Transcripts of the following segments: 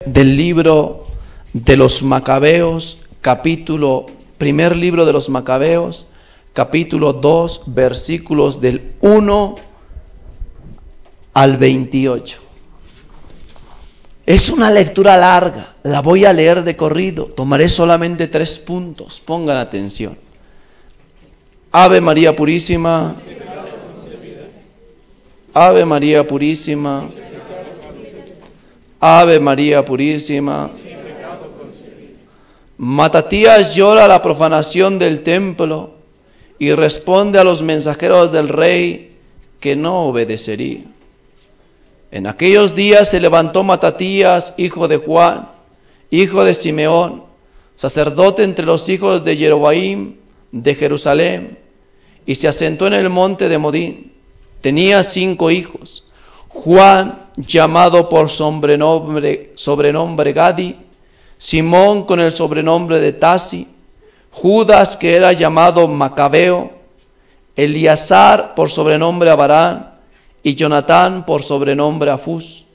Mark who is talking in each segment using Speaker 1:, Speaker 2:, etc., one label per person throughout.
Speaker 1: Del libro de los Macabeos, primer libro de los Macabeos, capítulo 2, versículos del 1 al 28. Es una lectura larga, la voy a leer de corrido, tomaré solamente 3 puntos, pongan atención. Ave María Purísima, Ave María Purísima, Ave María Purísima. Matatías llora la profanación del templo y responde a los mensajeros del rey que no obedecería. En aquellos días se levantó Matatías, hijo de Juan, hijo de Simeón, sacerdote entre los hijos de Jeroboam de Jerusalén, y se asentó en el monte de Modín. Tenía 5 hijos: Juan, llamado por sobrenombre Gadi; Simón, con el sobrenombre de Tasi; Judas, que era llamado Macabeo; Eleazar, por sobrenombre Abarán; y Jonatán, por sobrenombre Afús.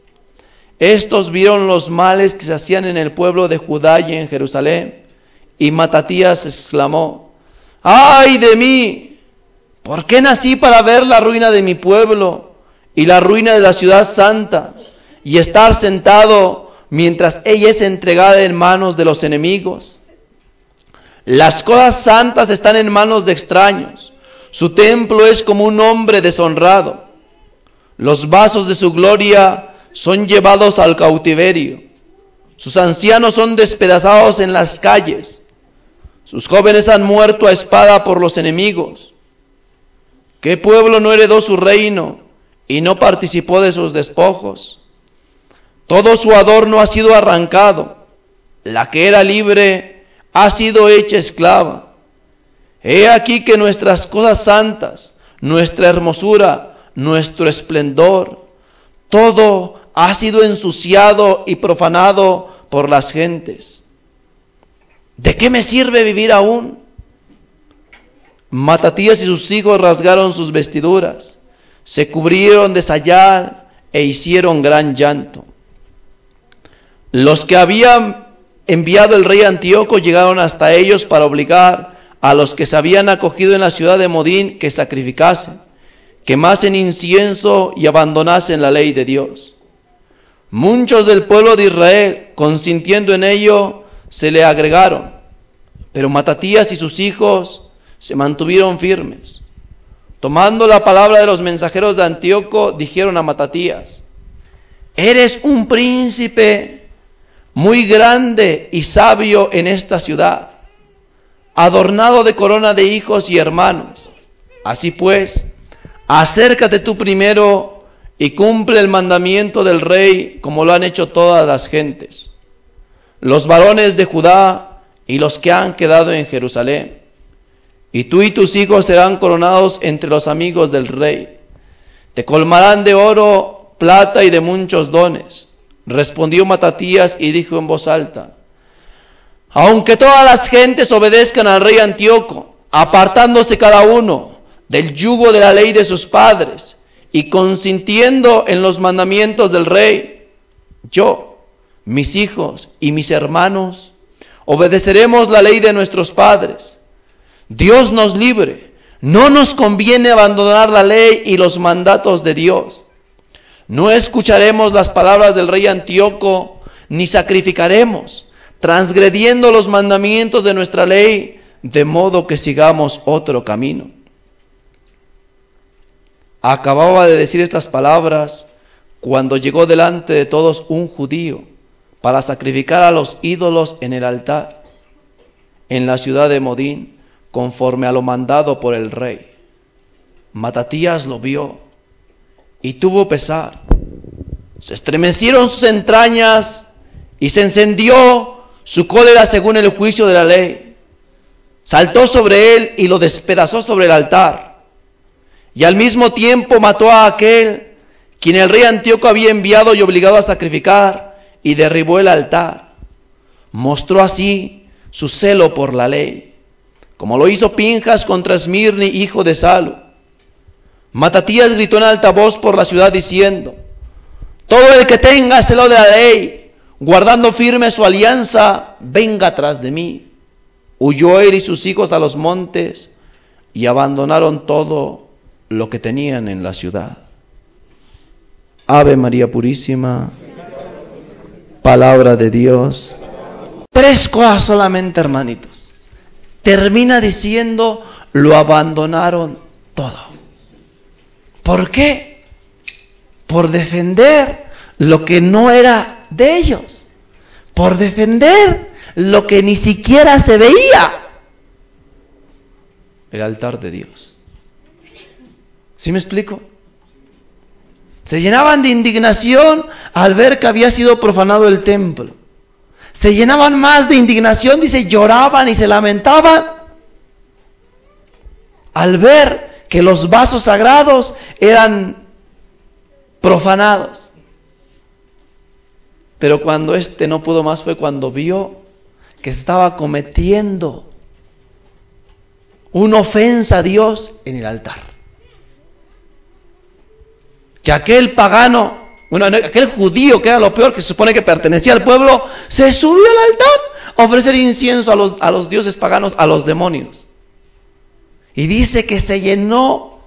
Speaker 1: Estos vieron los males que se hacían en el pueblo de Judá y en Jerusalén, y Matatías exclamó: ¡ay de mí! ¿Por qué nací para ver la ruina de mi pueblo y la ruina de la ciudad santa, y estar sentado mientras ella es entregada en manos de los enemigos? Las cosas santas están en manos de extraños, su templo es como un hombre deshonrado. Los vasos de su gloria son llevados al cautiverio, sus ancianos son despedazados en las calles, sus jóvenes han muerto a espada por los enemigos. ¿Qué pueblo no heredó su reino y no participó de sus despojos? Todo su adorno ha sido arrancado, la que era libre ha sido hecha esclava. He aquí que nuestras cosas santas, nuestra hermosura, nuestro esplendor, todo ha sido ensuciado y profanado por las gentes. ¿De qué me sirve vivir aún? Matatías y sus hijos rasgaron sus vestiduras, se cubrieron de sayal e hicieron gran llanto. Los que habían enviado el rey Antíoco llegaron hasta ellos para obligar a los que se habían acogido en la ciudad de Modín que sacrificasen, quemasen incienso y abandonasen la ley de Dios. Muchos del pueblo de Israel, consintiendo en ello, se le agregaron, pero Matatías y sus hijos se mantuvieron firmes. Tomando la palabra de los mensajeros de Antíoco, dijeron a Matatías: eres un príncipe muy grande y sabio en esta ciudad, adornado de corona de hijos y hermanos. Así pues, acércate tú primero y cumple el mandamiento del rey, como lo han hecho todas las gentes, los varones de Judá y los que han quedado en Jerusalén. Y tú y tus hijos serán coronados entre los amigos del rey. Te colmarán de oro, plata y de muchos dones. Respondió Matatías y dijo en voz alta: aunque todas las gentes obedezcan al rey Antíoco, apartándose cada uno del yugo de la ley de sus padres y consintiendo en los mandamientos del rey, yo, mis hijos y mis hermanos obedeceremos la ley de nuestros padres. Dios nos libre, no nos conviene abandonar la ley y los mandatos de Dios. No escucharemos las palabras del rey Antíoco, ni sacrificaremos, transgrediendo los mandamientos de nuestra ley, de modo que sigamos otro camino. Acababa de decir estas palabras cuando llegó delante de todos un judío para sacrificar a los ídolos en el altar, en la ciudad de Modín, conforme a lo mandado por el rey. Matatías lo vio y tuvo pesar. Se estremecieron sus entrañas y se encendió su cólera según el juicio de la ley. Saltó sobre él y lo despedazó sobre el altar. Y al mismo tiempo mató a aquel quien el rey Antíoco había enviado y obligado a sacrificar, y derribó el altar. Mostró así su celo por la ley, como lo hizo Pinjas contra Esmirni, hijo de Salu. Matatías gritó en alta voz por la ciudad diciendo: todo el que tenga celo de la ley, guardando firme su alianza, venga tras de mí. Huyó él y sus hijos a los montes y abandonaron todo lo que tenían en la ciudad. Ave María Purísima, palabra de Dios. 3 cosas solamente, hermanitos. Termina diciendo, lo abandonaron todo. ¿Por qué? Por defender lo que no era de ellos. Por defender lo que ni siquiera se veía. El altar de Dios. ¿Sí me explico? Se llenaban de indignación al ver que había sido profanado el templo. Se llenaban más de indignación, dice, lloraban y se lamentaban al ver que los vasos sagrados eran profanados. Pero cuando no pudo más fue cuando vio que se estaba cometiendo una ofensa a Dios en el altar. Que aquel pagano, aquel judío que era lo peor, que se supone que pertenecía al pueblo, se subió al altar a ofrecer incienso a los dioses paganos, a los demonios. Y dice que se llenó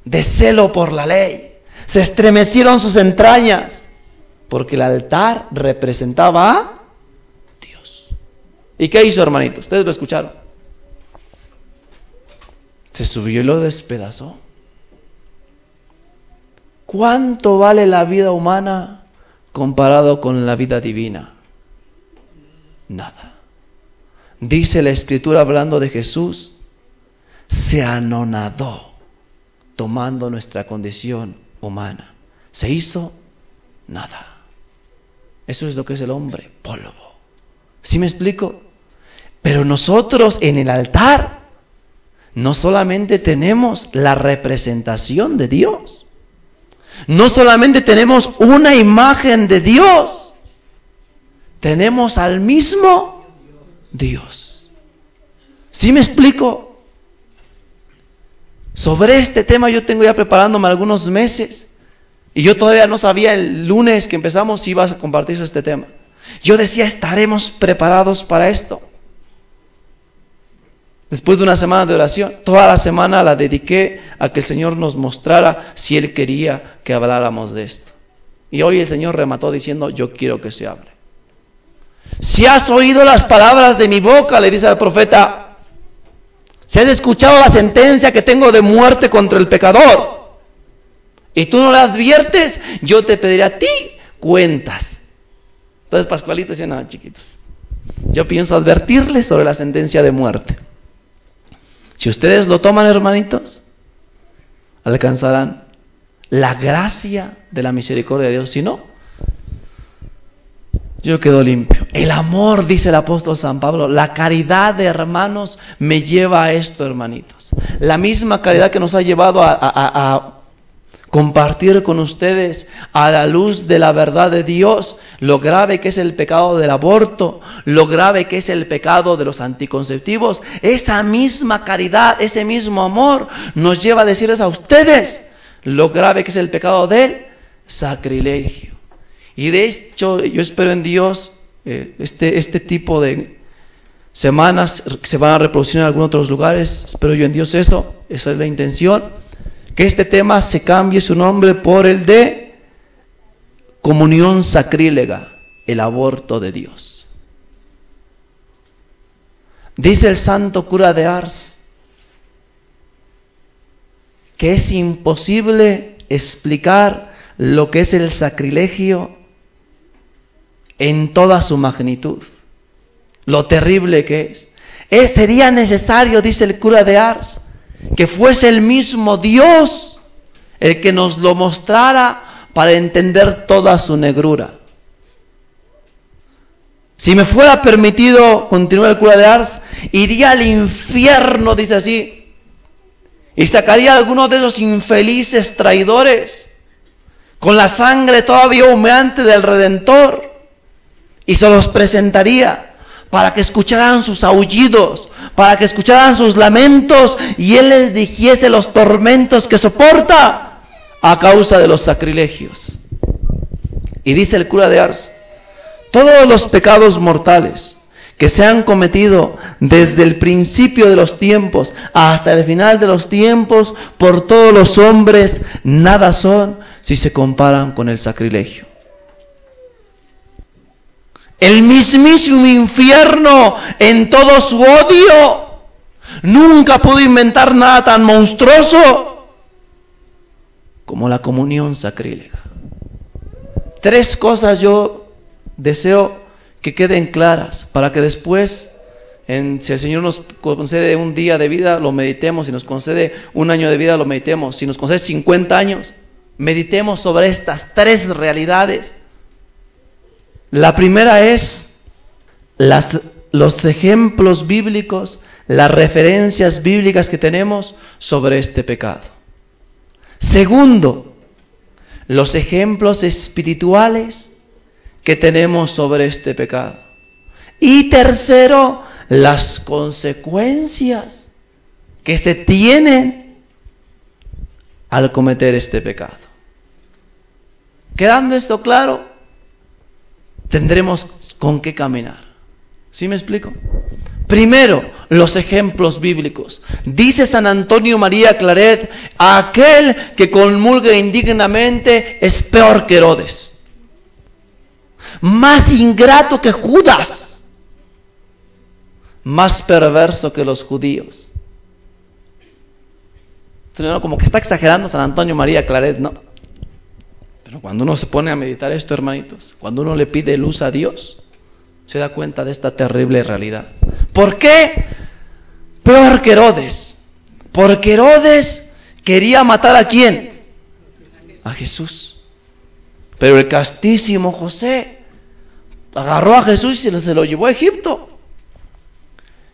Speaker 1: de celo por la ley. Se estremecieron sus entrañas, porque el altar representaba a Dios. ¿Y qué hizo, hermanito? Ustedes lo escucharon. Se subió y lo despedazó. ¿Cuánto vale la vida humana comparado con la vida divina? Nada. Dice la Escritura, hablando de Jesús, se anonadó tomando nuestra condición humana. Se hizo nada. Eso es lo que es el hombre, polvo. ¿Sí me explico? Pero nosotros en el altar no solamente tenemos la representación de Dios, no solamente tenemos una imagen de Dios, tenemos al mismo Dios. ¿Sí me explico? Sobre este tema yo tengo ya preparándome algunos meses y yo todavía no sabía el lunes que empezamos si ibas a compartir este tema. Yo decía, ¿estaremos preparados para esto? Después de una semana de oración, toda la semana la dediqué a que el Señor nos mostrara si Él quería que habláramos de esto. Y hoy el Señor remató diciendo, yo quiero que se hable. Si has oído las palabras de mi boca, le dice al profeta, si has escuchado la sentencia que tengo de muerte contra el pecador, y tú no la adviertes, yo te pediré a ti cuentas. Entonces Pascualita decía, no, chiquitos, yo pienso advertirles sobre la sentencia de muerte. Si ustedes lo toman, hermanitos, alcanzarán la gracia de la misericordia de Dios. Si no, yo quedo limpio. El amor, dice el apóstol San Pablo, la caridad de hermanos me lleva a esto, hermanitos. La misma caridad que nos ha llevado a compartir con ustedes a la luz de la verdad de Dios lo grave que es el pecado del aborto, lo grave que es el pecado de los anticonceptivos. Esa misma caridad, ese mismo amor nos lleva a decirles a ustedes lo grave que es el pecado del sacrilegio. Y de hecho yo espero en Dios este tipo de semanas que se van a reproducir en algunos otros lugares. Espero yo en Dios eso, esa es la intención. Que este tema se cambie su nombre por el de comunión sacrílega, el aborto de Dios. Dice el santo cura de Ars que es imposible explicar lo que es el sacrilegio en toda su magnitud, lo terrible que es. Sería necesario, dice el cura de Ars, que fuese el mismo Dios el que nos lo mostrara para entender toda su negrura. Si me fuera permitido, continúa el cura de Ars, iría al infierno, dice así, y sacaría a algunos de esos infelices traidores con la sangre todavía humeante del Redentor y se los presentaría para que escucharan sus aullidos, para que escucharan sus lamentos y Él les dijese los tormentos que soporta a causa de los sacrilegios. Y dice el cura de Ars, Todos los pecados mortales que se han cometido desde el principio de los tiempos hasta el final de los tiempos por todos los hombres, nada son si se comparan con el sacrilegio. El mismísimo infierno en todo su odio nunca pudo inventar nada tan monstruoso como la comunión sacrílega. 3 cosas yo deseo que queden claras para que después, si el Señor nos concede un día de vida, lo meditemos. Si nos concede un año de vida, lo meditemos. Si nos concede 50 años, meditemos sobre estas 3 realidades. La primera es los ejemplos bíblicos, las referencias bíblicas que tenemos sobre este pecado. Segundo, los ejemplos espirituales que tenemos sobre este pecado. Y tercero, las consecuencias que se tienen al cometer este pecado. Quedando esto claro, tendremos con qué caminar. ¿Sí me explico? Primero, los ejemplos bíblicos. Dice San Antonio María Claret: aquel que comulga indignamente es peor que Herodes, más ingrato que Judas, más perverso que los judíos. Como que está exagerando San Antonio María Claret, ¿no? Pero cuando uno se pone a meditar esto, hermanitos, cuando uno le pide luz a Dios, se da cuenta de esta terrible realidad. ¿Por qué? Peor que Herodes. Porque Herodes quería matar ¿a quién? A Jesús. Pero el castísimo José agarró a Jesús y se lo llevó a Egipto.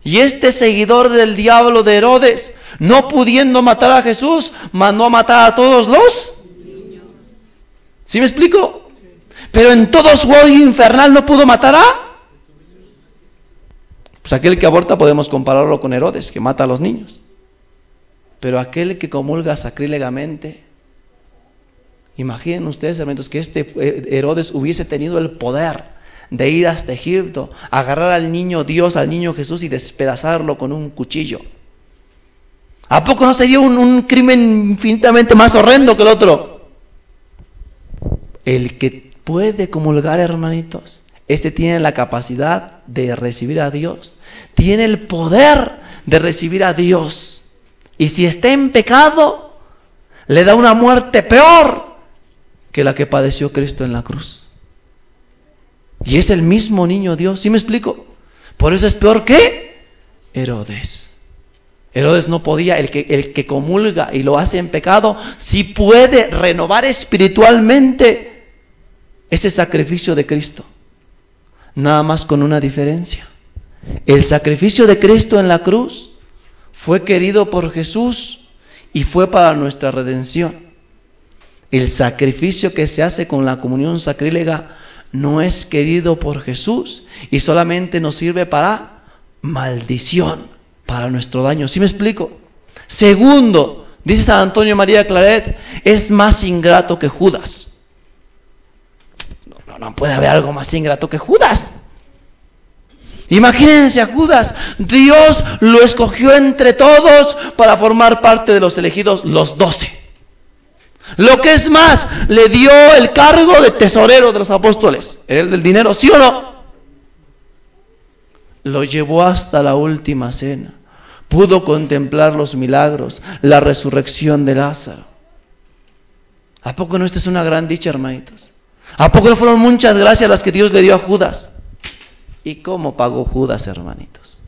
Speaker 1: Y este seguidor del diablo de Herodes, no pudiendo matar a Jesús, mandó a matar a todos los niños. ¿Sí me explico? Pero en todo su odio infernal no pudo matar a... Pues aquel que aborta podemos compararlo con Herodes, que mata a los niños. Pero aquel que comulga sacrílegamente, imaginen ustedes, hermanos, que este Herodes hubiese tenido el poder de ir hasta Egipto, agarrar al niño Dios, al niño Jesús y despedazarlo con un cuchillo. ¿A poco no sería un crimen infinitamente más horrendo que el otro? El que puede comulgar, hermanitos, ese tiene la capacidad de recibir a Dios, tiene el poder de recibir a Dios. Y si está en pecado, le da una muerte peor que la que padeció Cristo en la cruz. Y es el mismo niño Dios, ¿sí me explico? Por eso es peor que Herodes. Herodes no podía, el que comulga y lo hace en pecado, sí puede renovar espiritualmente ese sacrificio de Cristo. Nada más con una diferencia. El sacrificio de Cristo en la cruz fue querido por Jesús y fue para nuestra redención. El sacrificio que se hace con la comunión sacrílega no es querido por Jesús y solamente nos sirve para maldición, para nuestro daño. ¿Sí me explico? Segundo, dice San Antonio María Claret, es más ingrato que Judas. No puede haber algo más ingrato que Judas. Imagínense a Judas. Dios lo escogió entre todos para formar parte de los elegidos, los 12. Lo que es más, le dio el cargo de tesorero de los apóstoles. Era el del dinero, ¿sí o no? Lo llevó hasta la última cena. Pudo contemplar los milagros, la resurrección de Lázaro. ¿A poco no esta es una gran dicha, hermanitos? ¿A poco no fueron muchas gracias las que Dios le dio a Judas? ¿Y cómo pagó Judas, hermanitos?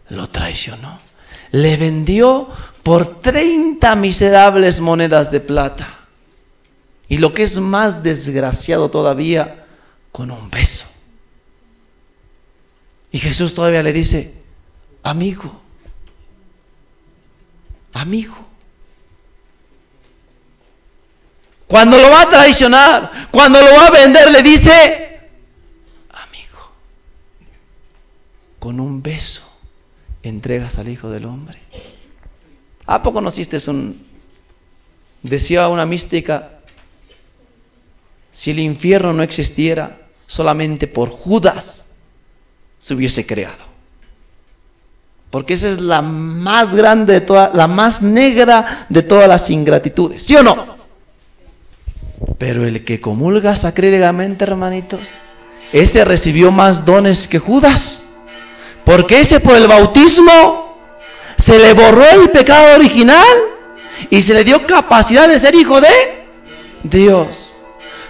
Speaker 1: Lo traicionó. Le vendió por 30 miserables monedas de plata. Y lo que es más desgraciado todavía, con un beso. Y Jesús todavía le dice: amigo, amigo. Cuando lo va a traicionar, cuando lo va a vender, le dice: amigo. Con un beso entregas al Hijo del Hombre. ¿A poco no hiciste decía una mística, si el infierno no existiera, solamente por Judas se hubiese creado. Porque esa es la más grande de todas, la más negra de todas las ingratitudes, ¿sí o no? Pero el que comulga sacrílegamente, hermanitos, ese recibió más dones que Judas. Porque ese por el bautismo se le borró el pecado original y se le dio capacidad de ser hijo de Dios.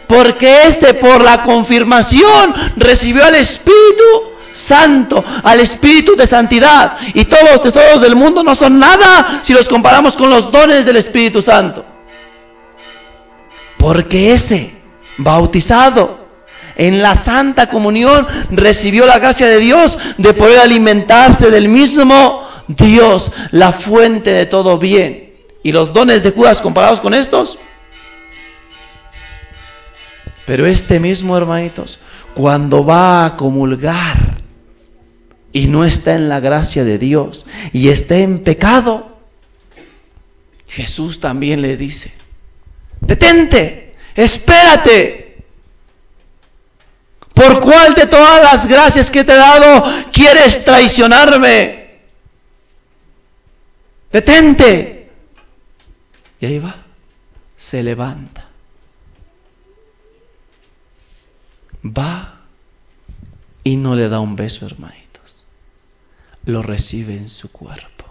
Speaker 1: Porque ese por la confirmación recibió al Espíritu Santo, al Espíritu de santidad. Y todos los tesoros del mundo no son nada si los comparamos con los dones del Espíritu Santo. Porque ese, bautizado en la Santa Comunión, recibió la gracia de Dios de poder alimentarse del mismo Dios, la fuente de todo bien. ¿Y los dones de Judas comparados con estos? Pero este mismo, hermanitos, cuando va a comulgar y no está en la gracia de Dios y está en pecado, Jesús también le dice: detente, espérate. ¿Por cuál de todas las gracias que te he dado quieres traicionarme? Detente. Y ahí va, se levanta. Va y no le da un beso, hermanitos. Lo recibe en su cuerpo.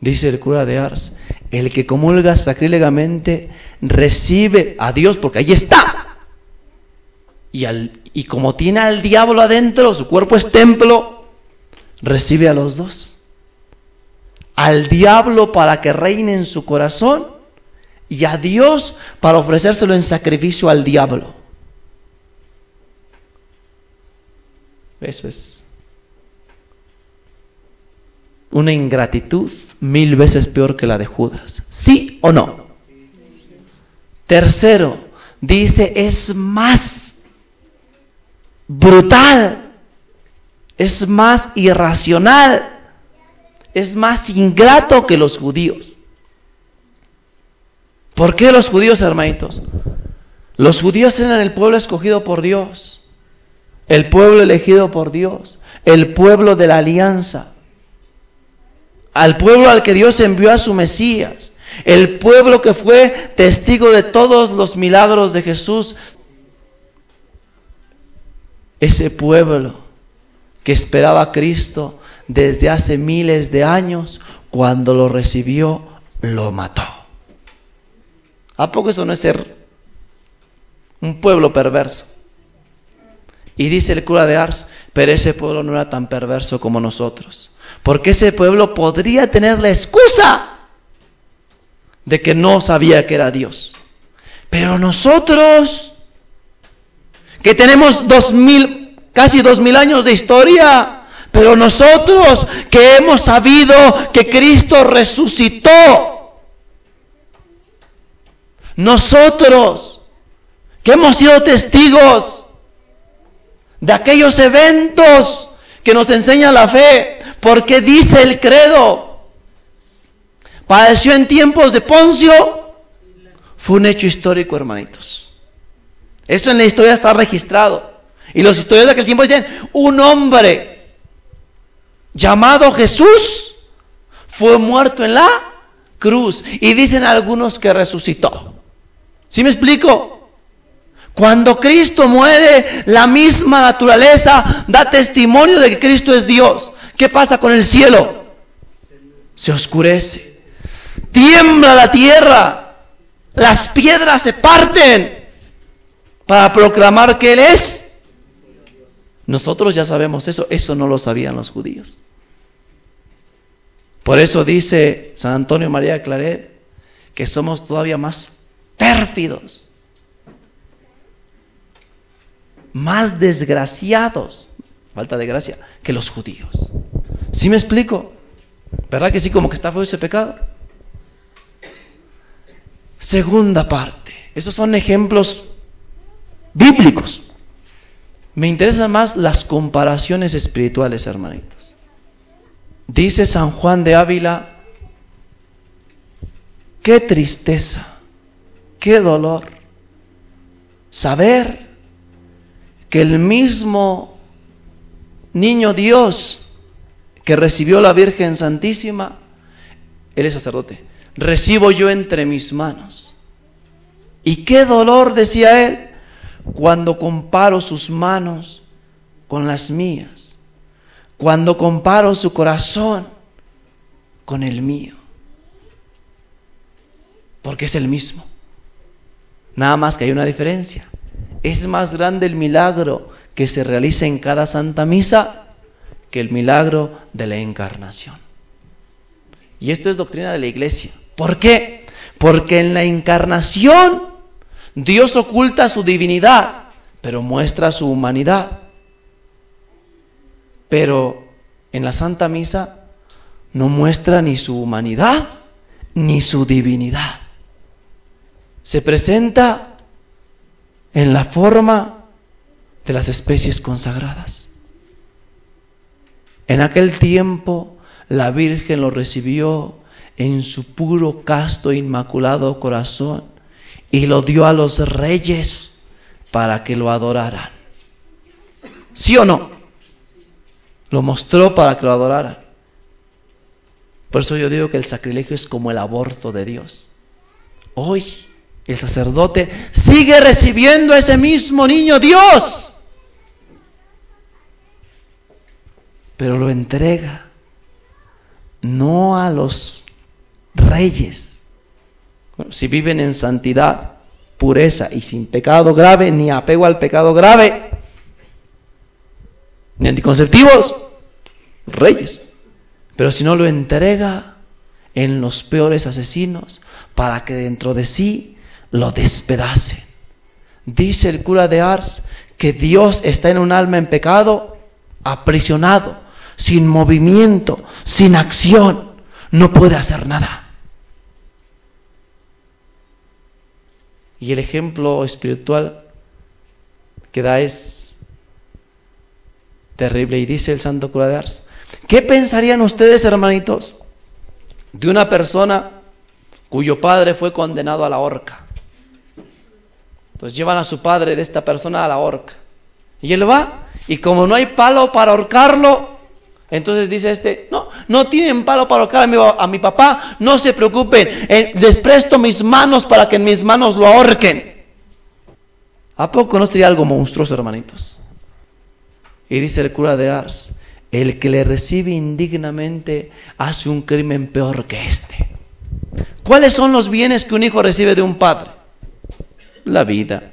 Speaker 1: Dice el cura de Ars: el que comulga sacrílegamente recibe a Dios, porque ahí está. Y como tiene al diablo adentro, su cuerpo es templo, recibe a los dos. Al diablo para que reine en su corazón, y a Dios para ofrecérselo en sacrificio al diablo. Eso es una ingratitud 1000 veces peor que la de Judas. ¿Sí o no? Tercero, dice, es más brutal, es más irracional, es más ingrato que los judíos. ¿Por qué los judíos, hermanitos? Los judíos eran el pueblo escogido por Dios, el pueblo elegido por Dios, el pueblo de la alianza, al pueblo al que Dios envió a su Mesías, el pueblo que fue testigo de todos los milagros de Jesús. Ese pueblo que esperaba a Cristo desde hace miles de años, cuando lo recibió, lo mató. ¿A poco eso no es ser un pueblo perverso? Y dice el cura de Ars: pero ese pueblo no era tan perverso como nosotros, porque ese pueblo podría tener la excusa de que no sabía que era Dios. Pero nosotros, que tenemos casi 2000 años de historia, pero nosotros que hemos sabido que Cristo resucitó, nosotros que hemos sido testigos de aquellos eventos que nos enseña la fe, porque dice el credo: padeció en tiempos de Poncio. Fue un hecho histórico, hermanitos. Eso en la historia está registrado. Y los historiadores de aquel tiempo dicen: un hombre llamado Jesús fue muerto en la cruz. Y dicen algunos que resucitó. ¿Sí me explico? Cuando Cristo muere, la misma naturaleza da testimonio de que Cristo es Dios. ¿Qué pasa con el cielo? Se oscurece, tiembla la tierra, las piedras se parten para proclamar que Él es. Nosotros ya sabemos eso no lo sabían los judíos. Por eso dice San Antonio María de Claret que somos todavía más pérfidos, más desgraciados, falta de gracia, que los judíos. ¿Sí me explico? ¿Verdad que sí, como que está feo ese pecado? Segunda parte. Esos son ejemplos bíblicos. Me interesan más las comparaciones espirituales, hermanitos. Dice San Juan de Ávila: qué tristeza qué dolor saber que el mismo niño Dios que recibió la Virgen Santísima, Él es sacerdote, recibo yo entre mis manos. Y qué dolor, decía él, cuando comparo sus manos con las mías, cuando comparo su corazón con el mío, porque es el mismo. Nada más que hay una diferencia. Es más grande el milagro que se realiza en cada Santa Misa que el milagro de la encarnación. Y esto es doctrina de la Iglesia. ¿Por qué? Porque en la encarnación Dios oculta su divinidad, pero muestra su humanidad. Pero en la Santa Misa no muestra ni su humanidad ni su divinidad. Se presenta en la forma de las especies consagradas. En aquel tiempo la Virgen lo recibió en su puro, casto, inmaculado corazón y lo dio a los reyes para que lo adoraran. ¿Sí o no? Lo mostró para que lo adoraran. Por eso yo digo que el sacrilegio es como el aborto de Dios. Hoy el sacerdote sigue recibiendo a ese mismo niño Dios, pero lo entrega no a los reyes. Bueno, si viven en santidad, pureza y sin pecado grave, ni apego al pecado grave, ni anticonceptivos, reyes. Pero si no, lo entrega en los peores asesinos para que dentro de sí lo despedacen. Dice el cura de Ars que Dios está en un alma en pecado, aprisionado, sin movimiento, sin acción, no puede hacer nada. Y el ejemplo espiritual que da es terrible. Y dice el santo cura de Ars: ¿qué pensarían ustedes, hermanitos, de una persona cuyo padre fue condenado a la horca? Entonces llevan a su padre de esta persona a la horca. Y él va, y como no hay palo para ahorcarlo, entonces dice no tienen palo para ahorcar a mi papá, no se preocupen, les presto mis manos para que en mis manos lo ahorquen. ¿A poco no sería algo monstruoso, hermanitos? Y dice el cura de Ars: el que le recibe indignamente hace un crimen peor que este. ¿Cuáles son los bienes que un hijo recibe de un padre? La vida,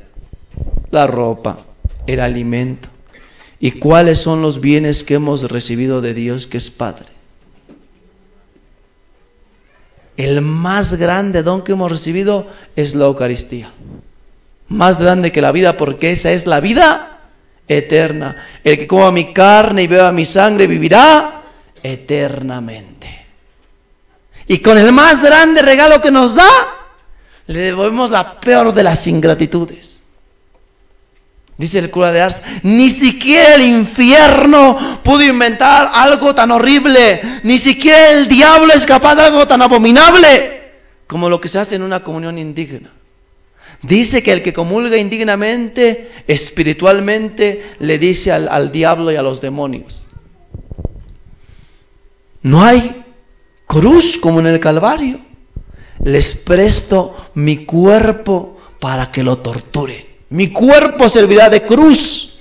Speaker 1: la ropa, el alimento. ¿Y cuáles son los bienes que hemos recibido de Dios, que es Padre? El más grande don que hemos recibido es la Eucaristía. Más grande que la vida, porque esa es la vida eterna. El que coma mi carne y beba mi sangre vivirá eternamente. Y con el más grande regalo que nos da, le devolvemos la peor de las ingratitudes. Dice el cura de Ars: ni siquiera el infierno pudo inventar algo tan horrible, ni siquiera el diablo es capaz de algo tan abominable como lo que se hace en una comunión indigna. Dice que el que comulga indignamente, espiritualmente, le dice al diablo y a los demonios: no hay cruz como en el Calvario, les presto mi cuerpo para que lo torturen. Mi cuerpo servirá de cruz.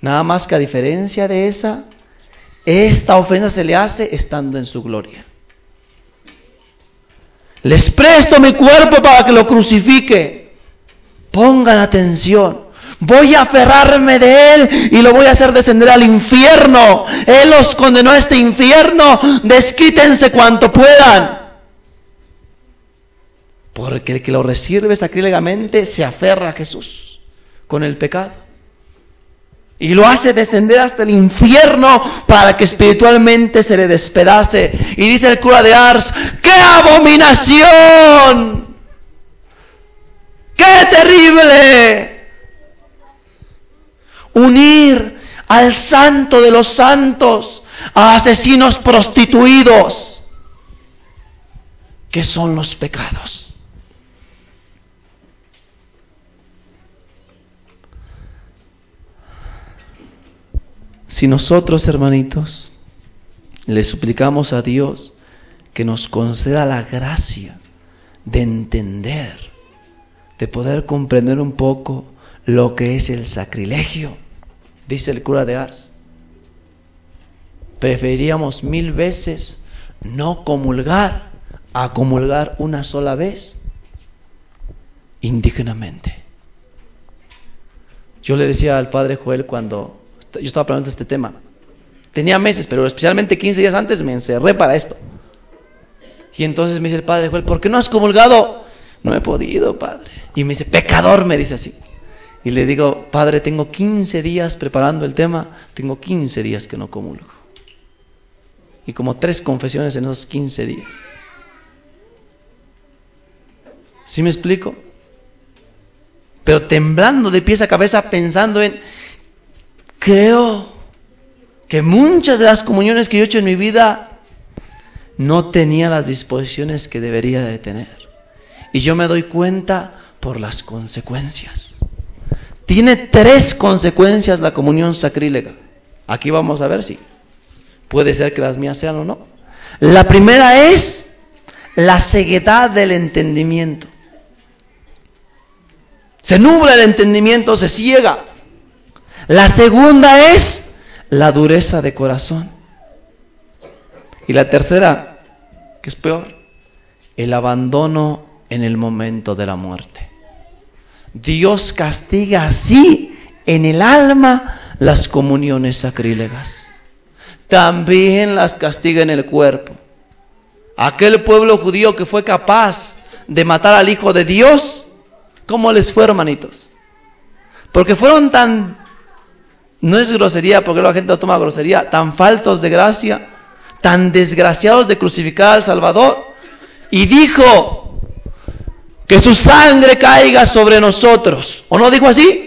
Speaker 1: Nada más que a diferencia de esta ofensa se le hace estando en su gloria. Les presto mi cuerpo para que lo crucifique. Pongan atención. Voy a aferrarme de él y lo voy a hacer descender al infierno. Él los condenó a este infierno. Desquítense cuanto puedan. Porque el que lo recibe sacrílegamente se aferra a Jesús con el pecado y lo hace descender hasta el infierno para que espiritualmente se le despedace. Y dice el cura de Ars: ¡qué abominación! ¡Qué terrible! Unir al santo de los santos a asesinos prostituidos. ¿Qué son los pecados? Si nosotros, hermanitos, le suplicamos a Dios que nos conceda la gracia de entender, de poder comprender un poco lo que es el sacrilegio, dice el cura de Ars, preferiríamos 1000 veces no comulgar a comulgar una sola vez indignamente. Yo le decía al padre Joel cuando yo estaba hablando de este tema, tenía meses, pero especialmente 15 días antes me encerré para esto. Y entonces me dice el padre Joel, ¿por qué no has comulgado? No he podido, padre. Y me dice, pecador, me dice así. Y le digo, padre, tengo 15 días preparando el tema, tengo 15 días que no comulgo. Y como 3 confesiones en esos 15 días. ¿Sí me explico? Pero temblando de pies a cabeza, pensando en, creo que muchas de las comuniones que yo he hecho en mi vida no tenía las disposiciones que debería de tener. Y yo me doy cuenta por las consecuencias. Tiene 3 consecuencias la comunión sacrílega. Aquí vamos a ver si puede ser que las mías sean o no. La primera es la ceguedad del entendimiento. Se nubla el entendimiento, se ciega. La segunda es la dureza de corazón. Y la tercera, que es peor, el abandono en el momento de la muerte. Dios castiga así en el alma las comuniones sacrílegas. También las castiga en el cuerpo. Aquel pueblo judío que fue capaz de matar al Hijo de Dios, ¿cómo les fue, hermanitos? Porque fueron tan, no es grosería, porque la gente lo toma grosería, tan faltos de gracia, tan desgraciados de crucificar al Salvador. Y dijo, que su sangre caiga sobre nosotros. ¿O no dijo así?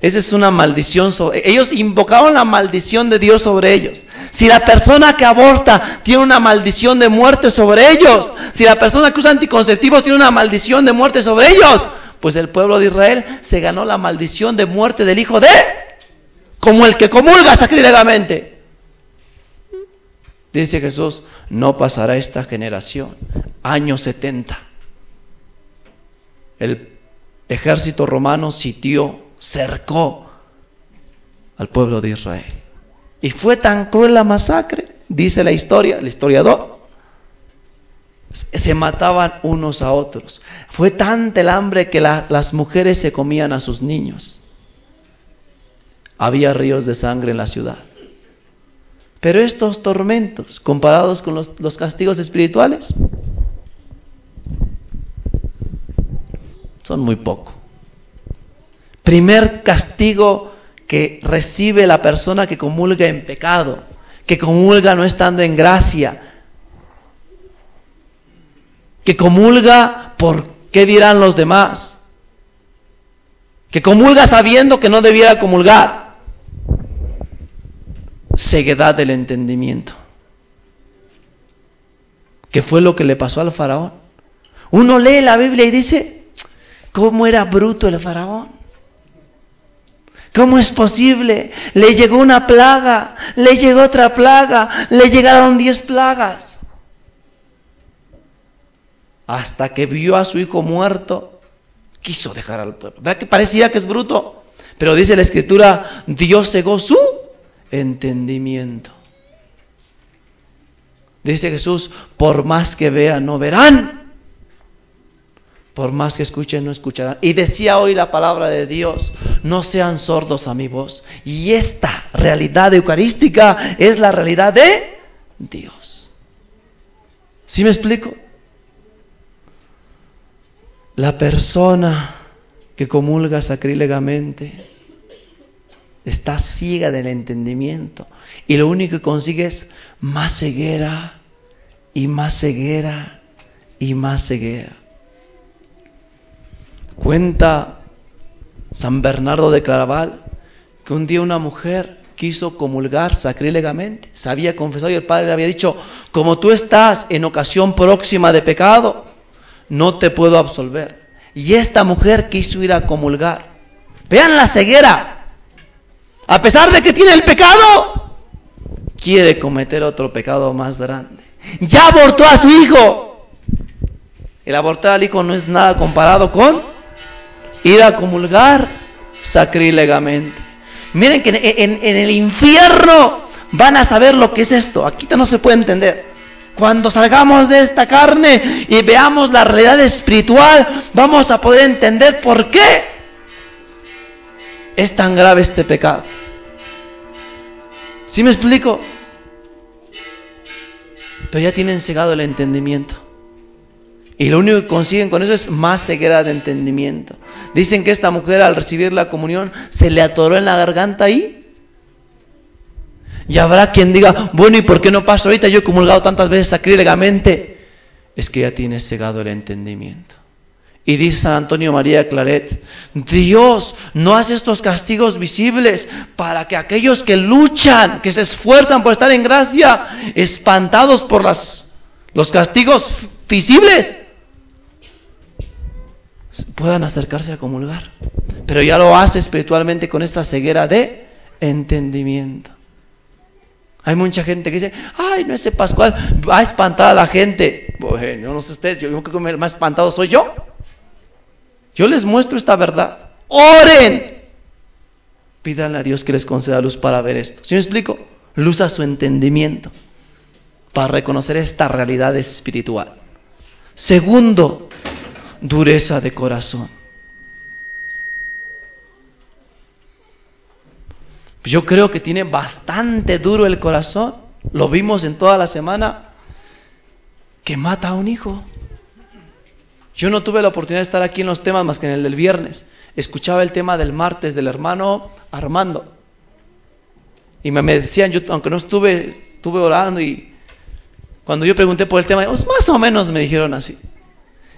Speaker 1: Esa es una maldición sobre ellos. Invocaron la maldición de Dios sobre ellos. Si la persona que aborta tiene una maldición de muerte sobre ellos, si la persona que usa anticonceptivos tiene una maldición de muerte sobre ellos, pues el pueblo de Israel se ganó la maldición de muerte del hijo de, como el que comulga sacrílegamente. Dice Jesús, no pasará esta generación. Año 70. El ejército romano sitió, cercó al pueblo de Israel. Y fue tan cruel la masacre, dice la historia, el historiador, se mataban unos a otros. Fue tanta el hambre que las mujeres se comían a sus niños. Había ríos de sangre en la ciudad. Pero estos tormentos, comparados con los castigos espirituales, son muy poco. Primer castigo que recibe la persona que comulga en pecado, que comulga no estando en gracia, que comulga por qué dirán los demás, que comulga sabiendo que no debiera comulgar. Ceguedad del entendimiento. ¿Qué fue lo que le pasó al faraón? Uno lee la Biblia y dice, ¿cómo era bruto el faraón? ¿Cómo es posible? Le llegó una plaga, le llegó otra plaga, le llegaron 10 plagas. Hasta que vio a su hijo muerto, quiso dejar al pueblo. ¿Verdad que parecía que es bruto? Pero dice la Escritura, Dios cegó su entendimiento. Dice Jesús, por más que vean, no verán. Por más que escuchen, no escucharán. Y decía hoy la palabra de Dios, no sean sordos a mi voz. Y esta realidad eucarística es la realidad de Dios. ¿Sí me explico? La persona que comulga sacrílegamente está ciega del entendimiento y lo único que consigue es más ceguera y más ceguera y más ceguera. Cuenta San Bernardo de Claraval que un día una mujer quiso comulgar sacrílegamente, se había confesado y el padre le había dicho, como tú estás en ocasión próxima de pecado, no te puedo absolver. Y esta mujer quiso ir a comulgar. Vean la ceguera. a pesar de que tiene el pecado, quiere cometer otro pecado más grande. Ya abortó a su hijo. El abortar al hijo no es nada comparado con ir a comulgar sacrílegamente. Miren que en el infierno van a saber lo que es esto. Aquí no se puede entender. Cuando salgamos de esta carne y veamos la realidad espiritual, vamos a poder entender por qué es tan grave este pecado. ¿Sí me explico? Pero ya tienen cegado el entendimiento. Y lo único que consiguen con eso es más ceguera de entendimiento. Dicen que esta mujer, al recibir la comunión, se le atoró en la garganta ahí. Y habrá quien diga, bueno, ¿y por qué no pasa ahorita? Yo he comulgado tantas veces sacrílegamente. Es que ya tiene cegado el entendimiento. Y dice San Antonio María Claret, Dios no hace estos castigos visibles para que aquellos que luchan, que se esfuerzan por estar en gracia, espantados por los castigos visibles, puedan acercarse a comulgar. Pero ya lo hace espiritualmente con esta ceguera de entendimiento. Hay mucha gente que dice, ay, no, ese Pascual va a espantar a la gente. Bueno, no sé ustedes, yo creo que el más espantado soy yo. Yo les muestro esta verdad. Oren. Pídanle a Dios que les conceda luz para ver esto. ¿Sí me explico? Luz a su entendimiento para reconocer esta realidad espiritual. Segundo, dureza de corazón. Yo creo que tiene bastante duro el corazón. Lo vimos en toda la semana, que mata a un hijo. Yo no tuve la oportunidad de estar aquí en los temas más que en el del viernes. Escuchaba el tema del martes del hermano Armando. Y me decían, yo aunque no estuve orando, y cuando yo pregunté por el tema, pues más o menos me dijeron así.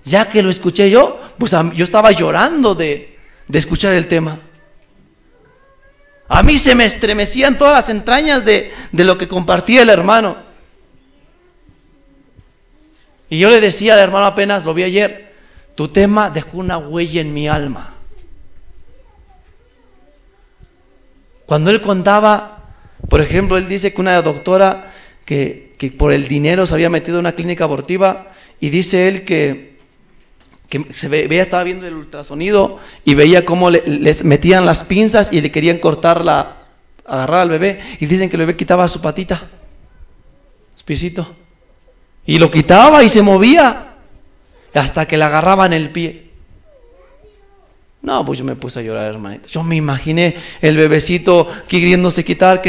Speaker 1: Ya que lo escuché yo, pues yo estaba llorando de escuchar el tema. A mí se me estremecían todas las entrañas de lo que compartía el hermano. Y yo le decía al hermano, apenas lo vi ayer, tu tema dejó una huella en mi alma. Cuando él contaba, por ejemplo, él dice que una doctora que por el dinero se había metido en una clínica abortiva, y dice él que se veía, estaba viendo el ultrasonido y veía cómo les metían las pinzas y le querían agarrar al bebé, y dicen que el bebé quitaba su patita, su piecito, y lo quitaba y se movía hasta que le agarraban el pie. No, pues yo me puse a llorar, hermanito. Yo me imaginé el bebecito queriéndose quitar,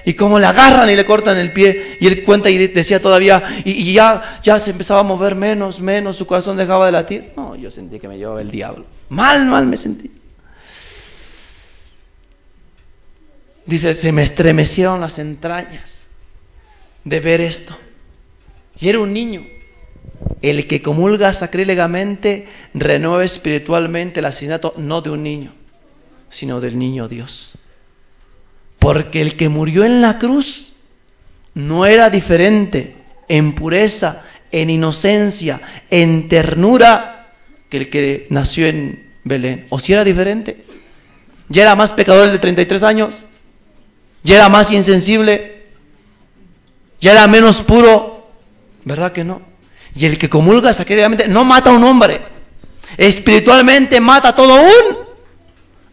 Speaker 1: y cómo le agarran y le cortan el pie. Y él cuenta y decía todavía, y ya se empezaba a mover menos, su corazón dejaba de latir. No, yo sentí que me llevaba el diablo. Mal me sentí. Dice, se me estremecieron las entrañas de ver esto. Y era un niño. El que comulga sacrílegamente renueva espiritualmente el asesinato no de un niño, sino del niño Dios. Porque el que murió en la cruz no era diferente en pureza, en inocencia, en ternura que el que nació en Belén. ¿O si era diferente? ¿Ya era más pecador el de 33 años? ¿Ya era más insensible? ¿Ya era menos puro? ¿Verdad que no? Y el que comulga sacrílegamente no mata a un hombre, espiritualmente mata a todo un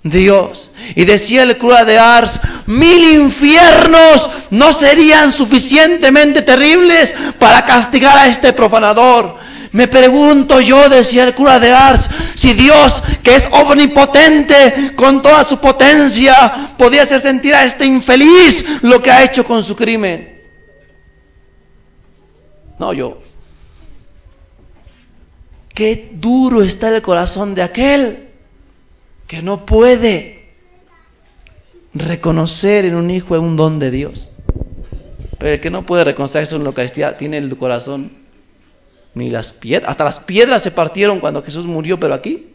Speaker 1: Dios. Y decía el cura de Ars, 1000 infiernos no serían suficientemente terribles para castigar a este profanador. Me pregunto yo, decía el cura de Ars, si Dios, que es omnipotente con toda su potencia, podía hacer sentir a este infeliz lo que ha hecho con su crimen. No, qué duro está el corazón de aquel que no puede reconocer en un hijo un don de Dios. Pero el que no puede reconocer eso en la Eucaristía tiene el corazón ni las piedras, hasta las piedras se partieron cuando Jesús murió, pero aquí.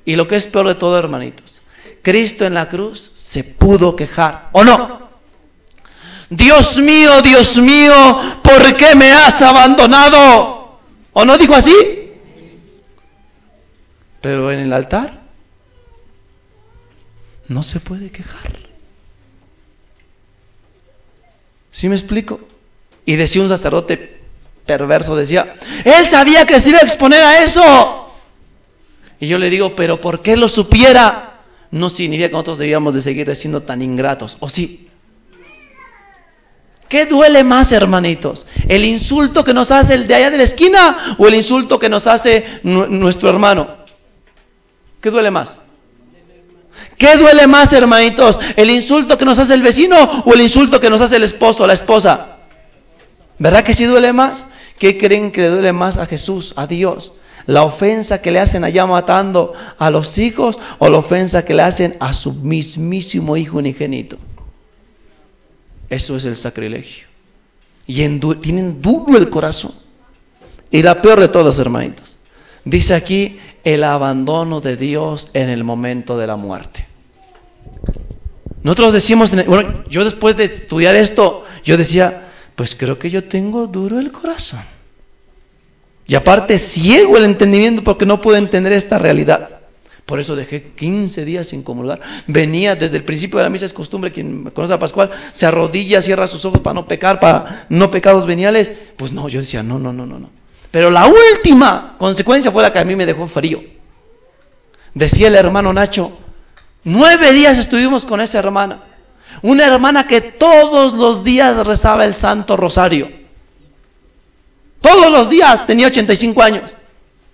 Speaker 1: Y lo que es peor de todo, hermanitos, Cristo en la cruz se pudo quejar, ¿o no? Dios mío, ¿por qué me has abandonado? ¿O no dijo así? Pero en el altar no se puede quejar. ¿Sí me explico? Y decía un sacerdote perverso, decía, él sabía que se iba a exponer a eso. Y yo le digo, pero ¿por qué lo supiera? No significa que nosotros debíamos de seguir siendo tan ingratos, ¿o sí? ¿Qué duele más, hermanitos? ¿El insulto que nos hace el de allá de la esquina o el insulto que nos hace nuestro hermano? ¿Qué duele más? ¿Qué duele más, hermanitos? ¿El insulto que nos hace el vecino o el insulto que nos hace el esposo o la esposa? ¿Verdad que sí duele más? ¿Qué creen que le duele más a Jesús, a Dios? ¿La ofensa que le hacen allá matando a los hijos o la ofensa que le hacen a su mismísimo Hijo unigénito? Eso es el sacrilegio. Y tienen duro el corazón. Y la peor de todas, hermanitos, dice aquí el abandono de Dios en el momento de la muerte. Nosotros decimos, bueno, yo después de estudiar esto, yo decía, pues creo que yo tengo duro el corazón. Y aparte ciego el entendimiento porque no puedo entender esta realidad. Por eso dejé 15 días sin comulgar. Venía desde el principio de la misa, es costumbre, quien conoce a Pascual, se arrodilla, cierra sus ojos para no pecar, para no pecados veniales. Pues no, yo decía, no. Pero la última consecuencia fue la que a mí me dejó frío. Decía el hermano Nacho, 9 días estuvimos con esa hermana. Una hermana que todos los días rezaba el Santo Rosario. Todos los días, tenía 85 años.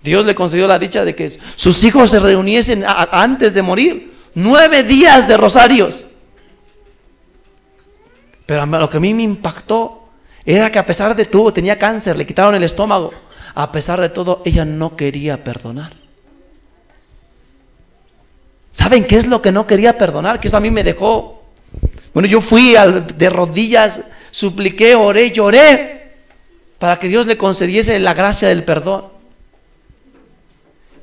Speaker 1: Dios le concedió la dicha de que sus hijos se reuniesen antes de morir. 9 días de rosarios. Pero lo que a mí me impactó era que a pesar de todo, tenía cáncer, le quitaron el estómago. A pesar de todo, ella no quería perdonar. ¿Saben qué es lo que no quería perdonar? Que eso a mí me dejó. Bueno, yo fui de rodillas, supliqué, oré, lloré para que Dios le concediese la gracia del perdón.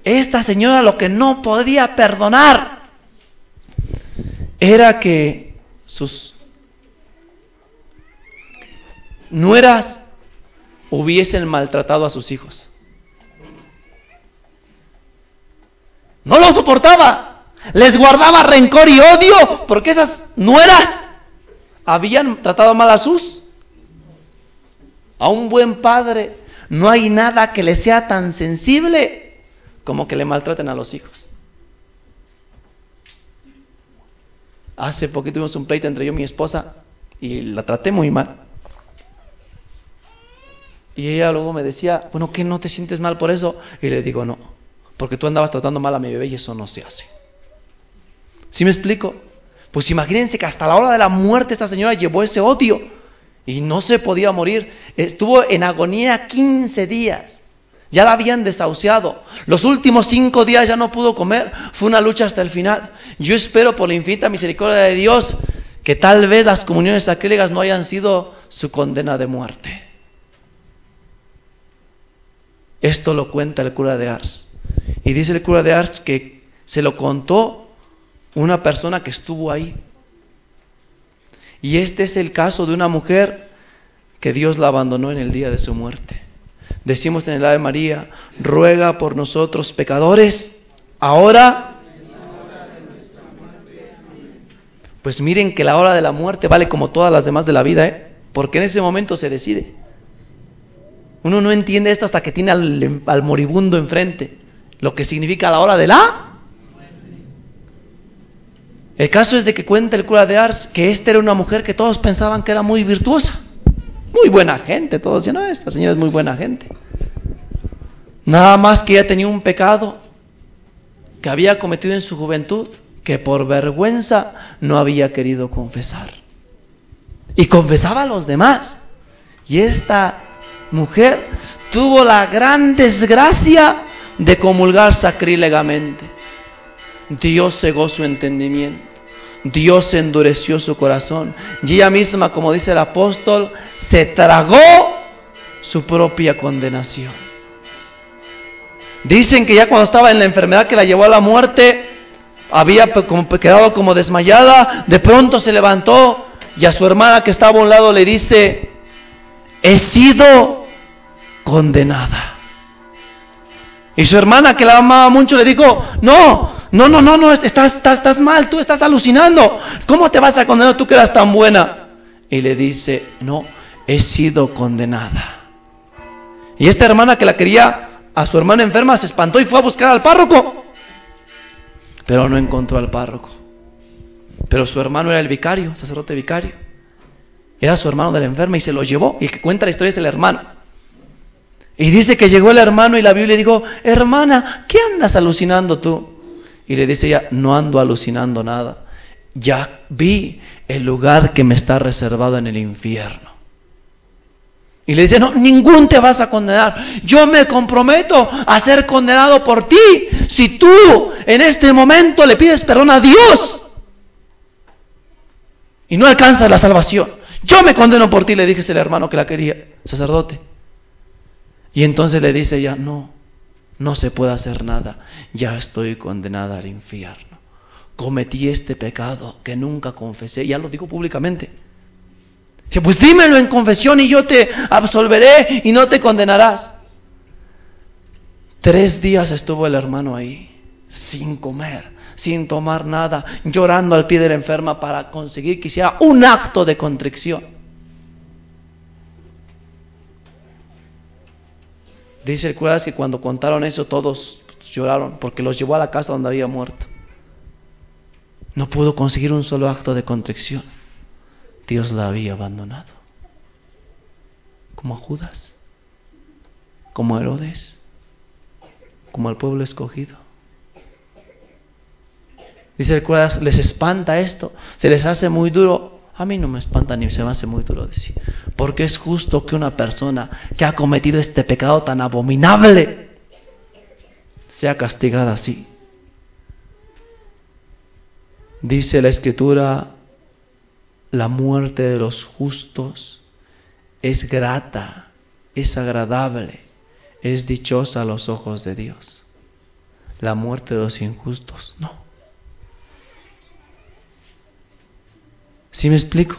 Speaker 1: Esta señora lo que no podía perdonar era que sus nueras hubiesen maltratado a sus hijos. No lo soportaba. Les guardaba rencor y odio porque esas nueras habían tratado mal a un buen padre. No hay nada que le sea tan sensible como que le maltraten a los hijos. Hace poquito tuvimos un pleito entre yo y mi esposa y la traté muy mal. Y ella luego me decía, bueno, ¿qué no te sientes mal por eso? Y le digo, no, porque tú andabas tratando mal a mi bebé y eso no se hace. ¿Sí me explico? Pues imagínense que hasta la hora de la muerte esta señora llevó ese odio y no se podía morir. Estuvo en agonía 15 días. Ya la habían desahuciado. Los últimos 5 días ya no pudo comer. Fue una lucha hasta el final. Yo espero por la infinita misericordia de Dios que tal vez las comuniones sacrílegas no hayan sido su condena de muerte. Esto lo cuenta el cura de Ars. Y dice el cura de Ars que se lo contó una persona que estuvo ahí. Y este es el caso de una mujer que Dios la abandonó en el día de su muerte. Decimos en el Ave María, ruega por nosotros pecadores, ahora. Pues miren que la hora de la muerte vale como todas las demás de la vida, porque en ese momento se decide. Uno no entiende esto hasta que tiene al moribundo enfrente, lo que significa la hora de la. El caso es de que cuenta el cura de Ars que esta era una mujer que todos pensaban que era muy virtuosa. Muy buena gente, todos decían, no, esta señora es muy buena gente. Nada más que ella tenía un pecado que había cometido en su juventud, que por vergüenza no había querido confesar. Y confesaba a los demás. Y esta mujer tuvo la gran desgracia de comulgar sacrílegamente. Dios cegó su entendimiento. Dios endureció su corazón y ella misma, como dice el apóstol, se tragó su propia condenación. Dicen que ya cuando estaba en la enfermedad que la llevó a la muerte, había quedado como desmayada, de pronto se levantó y a su hermana que estaba a un lado le dice, he sido condenada. Y su hermana, que la amaba mucho, le dijo: no, estás mal, tú estás alucinando. ¿Cómo te vas a condenar tú que eras tan buena? Y le dice: no, he sido condenada. Y esta hermana, que la quería a su hermana enferma, se espantó y fue a buscar al párroco, pero no encontró al párroco. Pero su hermano era el vicario, sacerdote vicario. Era su hermano de la enferma y se lo llevó. Y el que cuenta la historia es el hermano. Y dice que llegó el hermano y la vio y le dijo: hermana, ¿qué andas alucinando tú? Y le dice ella: no ando alucinando nada. Ya vi el lugar que me está reservado en el infierno. Y le dice: no, ningún te vas a condenar. Yo me comprometo a ser condenado por ti si tú en este momento le pides perdón a Dios y no alcanzas la salvación. Yo me condeno por ti, le dije el hermano que la quería, sacerdote. Y entonces le dice ella: no se puede hacer nada. Ya estoy condenada al infierno. Cometí este pecado que nunca confesé. Ya lo digo públicamente. Dice: pues dímelo en confesión y yo te absolveré y no te condenarás. 3 días estuvo el hermano ahí, sin comer, sin tomar nada, llorando al pie de la enferma para conseguir que hiciera un acto de contrición. Dice el cura que cuando contaron eso todos lloraron, porque los llevó a la casa donde había muerto. No pudo conseguir un solo acto de contrición. Dios la había abandonado. Como a Judas, como a Herodes, como al pueblo escogido. Dice el cura: les espanta esto, se les hace muy duro. A mí no me espanta ni se me hace muy duro decir, porque es justo que una persona que ha cometido este pecado tan abominable sea castigada así. Dice la Escritura: la muerte de los justos es grata, es agradable, es dichosa a los ojos de Dios. La muerte de los injustos, no. ¿Sí me explico?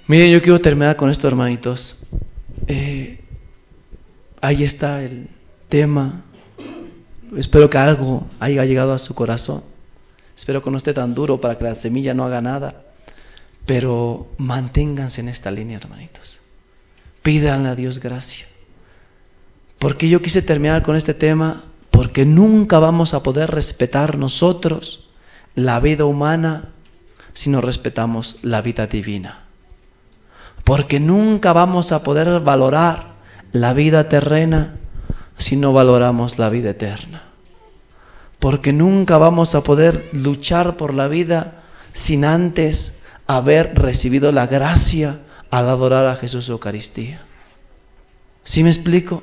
Speaker 1: Miren, yo quiero terminar con esto, hermanitos. Ahí está el tema. Espero que algo haya llegado a su corazón. Espero que no esté tan duro para que la semilla no haga nada. Pero manténganse en esta línea, hermanitos. Pídanle a Dios gracia. ¿Por qué yo quise terminar con este tema? Porque nunca vamos a poder respetar nosotros la vida humana si no respetamos la vida divina. Porque nunca vamos a poder valorar la vida terrena si no valoramos la vida eterna. Porque nunca vamos a poder luchar por la vida sin antes haber recibido la gracia al adorar a Jesús Eucaristía. ¿Sí me explico?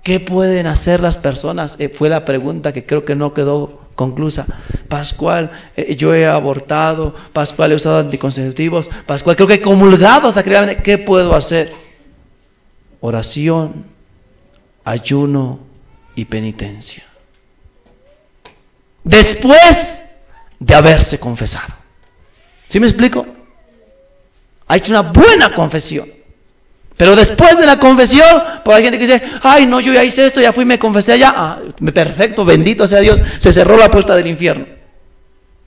Speaker 1: ¿Qué pueden hacer las personas? Fue la pregunta que creo que no quedó conclusa. Pascual, yo he abortado. Pascual, he usado anticonceptivos. Pascual, creo que he comulgado sacramentamente. ¿Qué puedo hacer? Oración, ayuno y penitencia. Después de haberse confesado. ¿Sí me explico? Ha hecho una buena confesión. Pero después de la confesión, pues hay gente que dice: ay, no, yo ya hice esto, ya fui, me confesé allá. Perfecto, bendito sea Dios, se cerró la puerta del infierno.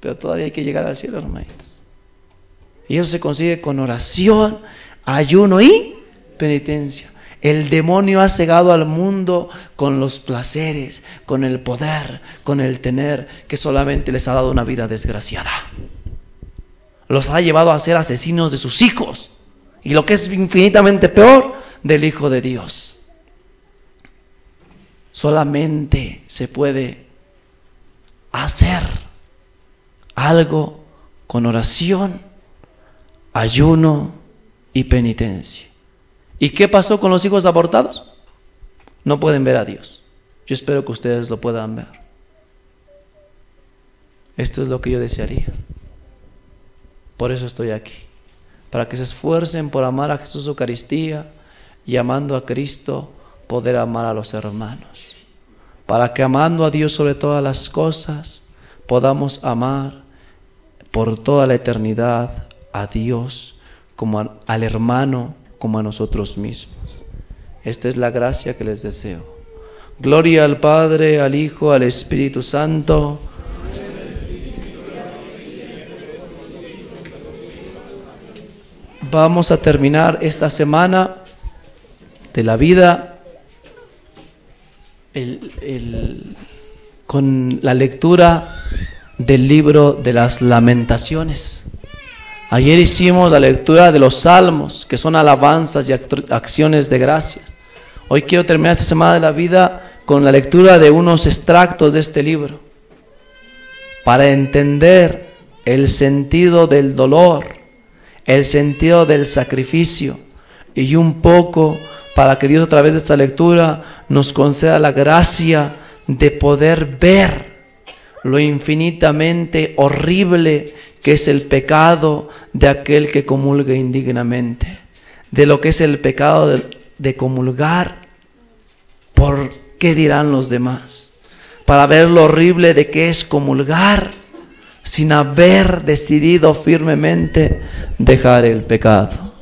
Speaker 1: Pero todavía hay que llegar al cielo, hermanitos. Y eso se consigue con oración, ayuno y penitencia. El demonio ha cegado al mundo con los placeres, con el poder, con el tener, que solamente les ha dado una vida desgraciada. Los ha llevado a ser asesinos de sus hijos. Y lo que es infinitamente peor, del Hijo de Dios. Solamente se puede hacer algo con oración, ayuno y penitencia. ¿Y qué pasó con los hijos abortados? No pueden ver a Dios. Yo espero que ustedes lo puedan ver. Esto es lo que yo desearía. Por eso estoy aquí. Para que se esfuercen por amar a Jesús Eucaristía y amando a Cristo poder amar a los hermanos. Para que amando a Dios sobre todas las cosas podamos amar por toda la eternidad a Dios como al hermano, como a nosotros mismos. Esta es la gracia que les deseo. Gloria al Padre, al Hijo, al Espíritu Santo. Vamos a terminar esta semana de la vida con la lectura del libro de las Lamentaciones. Ayer hicimos la lectura de los Salmos, que son alabanzas y acciones de gracias. Hoy quiero terminar esta semana de la vida con la lectura de unos extractos de este libro, para entender el sentido del dolor, el sentido del sacrificio, y un poco para que Dios a través de esta lectura nos conceda la gracia de poder ver lo infinitamente horrible que es el pecado de aquel que comulga indignamente, de lo que es el pecado de comulgar por qué dirán los demás, para ver lo horrible de que es comulgar sin haber decidido firmemente dejar el pecado.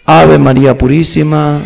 Speaker 1: Ave María Purísima.